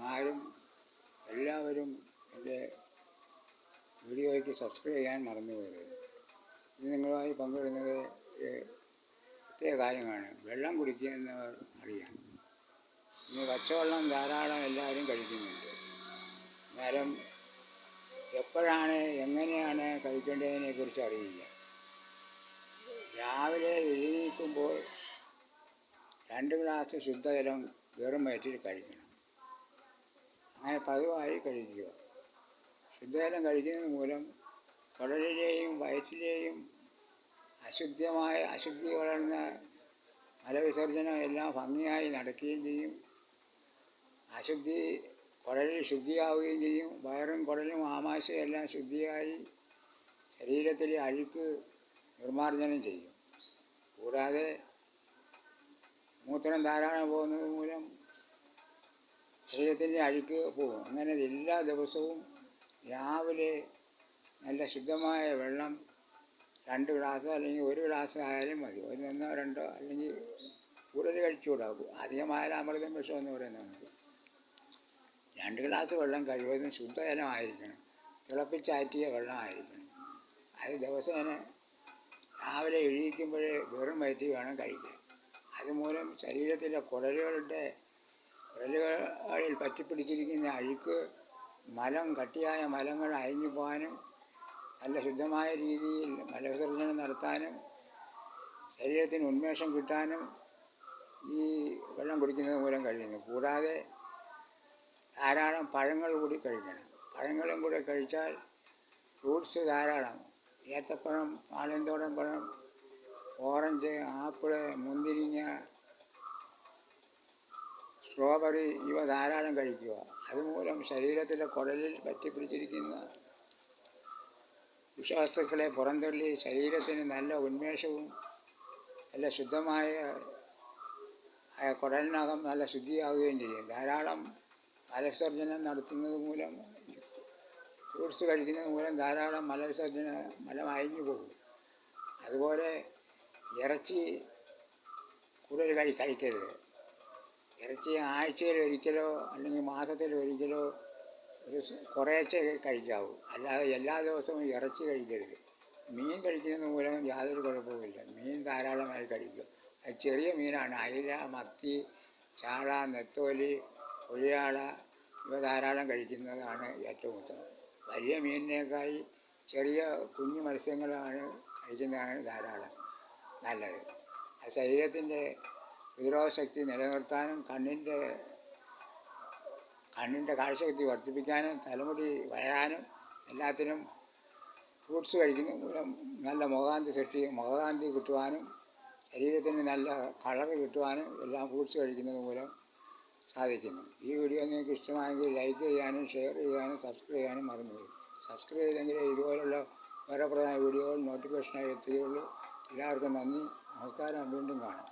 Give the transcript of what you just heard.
ആരും എല്ലാവരും എൻ്റെ വീഡിയോയ്ക്ക് സബ്സ്ക്രൈബ് ചെയ്യാൻ മറന്നു പോകരുത്. ഇത് നിങ്ങളുമായി പങ്കിടുന്നത് പ്രത്യേക കാര്യമാണ്. വെള്ളം കുടിക്കുന്നവർ അറിയാം. ഇന്ന് പച്ചവെള്ളം ധാരാളം എല്ലാവരും കഴിക്കുന്നുണ്ട്. നേരം എപ്പോഴാണ് എങ്ങനെയാണ് കഴിക്കേണ്ടതിനെ കുറിച്ച് അറിയില്ല. രാവിലെ എഴുന്നേൽക്കുമ്പോൾ 2 ഗ്ലാസ് ശുദ്ധജലം വെറും വയറ്റിൽ കഴിക്കണം. അങ്ങനെ പതിവായി കഴിക്കുക. ശുദ്ധജലം കഴിക്കുന്നത് മൂലം കുടലിലെയും വയറ്റിലെയും അശുദ്ധി വളർന്ന മലവിസർജനം എല്ലാം ഭംഗിയായി നടക്കുകയും ചെയ്യും. കുടലിൽ ശുദ്ധിയാവുകയും ചെയ്യും. വയറും കുടലും ആമാശയും എല്ലാം ശുദ്ധിയായി ശരീരത്തിലെ അഴുക്ക് നിർമ്മാർജ്ജനം ചെയ്യും. കൂടാതെ മൂത്രം ധാരാളം പോകുന്നത് മൂലം ശരീരത്തിൻ്റെ അഴുക്ക് പോകും. അങ്ങനെ എല്ലാ ദിവസവും രാവിലെ നല്ല ശുദ്ധമായ വെള്ളം 2 ഗ്ലാസ്സോ അല്ലെങ്കിൽ 1 ഗ്ലാസ് ആയാലും മതി. 1 2 അല്ലെങ്കിൽ കൂടുതൽ കഴിച്ചുകൂടാ. അധികമായാലും അമൃതം വിഷമെന്ന് പറയുന്നത് നമുക്ക്. 2 ഗ്ലാസ് വെള്ളം കഴിവതും ശുദ്ധജലമായിരിക്കണം. തിളപ്പിച്ചാറ്റിയ വെള്ളമായിരിക്കണം. അത് ദിവസേന രാവിലെ എഴുന്നേൽക്കുമ്പോഴേ വെറും വയറ്റിൽ വേണം കഴിക്കാൻ. അതുമൂലം ശരീരത്തിലെ കുടലുകളിൽ പറ്റിപ്പിടിച്ചിരിക്കുന്ന അഴുക്ക് കട്ടിയായ മലങ്ങൾ അയഞ്ഞു പോകാനും നല്ല ശുദ്ധമായ രീതിയിൽ മലവിസർജനം നടത്താനും ശരീരത്തിന് ഉന്മേഷം കിട്ടാനും ഈ വെള്ളം കുടിക്കുന്നത് മൂലം കഴിയുന്നു. കൂടാതെ ധാരാളം പഴങ്ങൾ കൂടി കഴിക്കണം. പഴങ്ങളും കൂടെ കഴിച്ചാൽ ഫ്രൂട്ട്സ് ധാരാളം, ഏത്തപ്പഴം, പാളയംതോടൻ പഴം, ഓറഞ്ച്, ആപ്പിള്, മുന്തിരിങ്ങ, സ്ട്രോബെറി ഇവ ധാരാളം കഴിക്കുക. അതുമൂലം ശരീരത്തിലെ കുടലിൽ പറ്റിപ്പിടിച്ചിരിക്കുന്ന വിഷവസ്തുക്കളെ പുറന്തള്ളി ശരീരത്തിന് നല്ല ഉന്മേഷവും നല്ല ശുദ്ധമായ കുടലിനകം നല്ല ശുദ്ധിയാവുകയും ചെയ്യും. ധാരാളം മലവിസർജനം നടത്തുന്നത് മൂലം ഫ്രൂട്ട്സ് കഴിക്കുന്നത് മൂലം ധാരാളം മലം അയഞ്ഞു പോകും. അതുപോലെ ഇറച്ചി കൂടുതൽ കഴിക്കരുത്. ഇറച്ചി ആഴ്ചയിൽ ഒരിക്കലോ അല്ലെങ്കിൽ മാസത്തിൽ ഒരിക്കലോ കുറേശ്ശെ കഴിക്കാവൂ. അല്ലാതെ എല്ലാ ദിവസവും ഇറച്ചി കഴിക്കരുത്. മീൻ കഴിക്കുന്നത് മൂലം യാതൊരു കുഴപ്പവുമില്ല. മീൻ ധാരാളമായി കഴിക്കുക. അത് ചെറിയ മീനാണ്. അയില, മത്തി, ചാള, നെത്തോലി, കൊഴിയാള ഇവ ധാരാളം കഴിക്കുന്നതാണ് ഏറ്റവും ഉത്തമം. വലിയ മീനിനേക്കായി ചെറിയ കുഞ്ഞു മത്സ്യങ്ങളാണ് കഴിക്കുന്നതാണ് ധാരാളം നല്ലത്. അത് ശരീരത്തിൻ്റെ പ്രതിരോധശക്തി നിലനിർത്താനും കണ്ണിൻ്റെ കാഴ്ചശക്തി വർദ്ധിപ്പിക്കാനും തലമുടി വളരാനും എല്ലാത്തിനും ഫ്രൂട്ട്സ് കഴിക്കുന്നത് മൂലം നല്ല മുഖകാന്തി കിട്ടുവാനും ശരീരത്തിന് നല്ല കളറ് കിട്ടുവാനും എല്ലാം ഫ്രൂട്ട്സ് കഴിക്കുന്നത് മൂലം സാധിക്കുന്നു. ഈ വീഡിയോ നിങ്ങൾക്ക് ഇഷ്ടമായെങ്കിൽ ലൈക്ക് ചെയ്യാനും ഷെയർ ചെയ്യാനും സബ്സ്ക്രൈബ് ചെയ്യാനും മറന്നുപോയി. സബ്സ്ക്രൈബ് ചെയ്തെങ്കിലേ ഇതുപോലുള്ള ഉപകാരപ്രദമായ വീഡിയോകൾ നോട്ടിഫിക്കേഷനായി എത്തുകയുള്ളൂ. എല്ലാവർക്കും നന്ദി, നമസ്കാരം. വീണ്ടും കാണാം.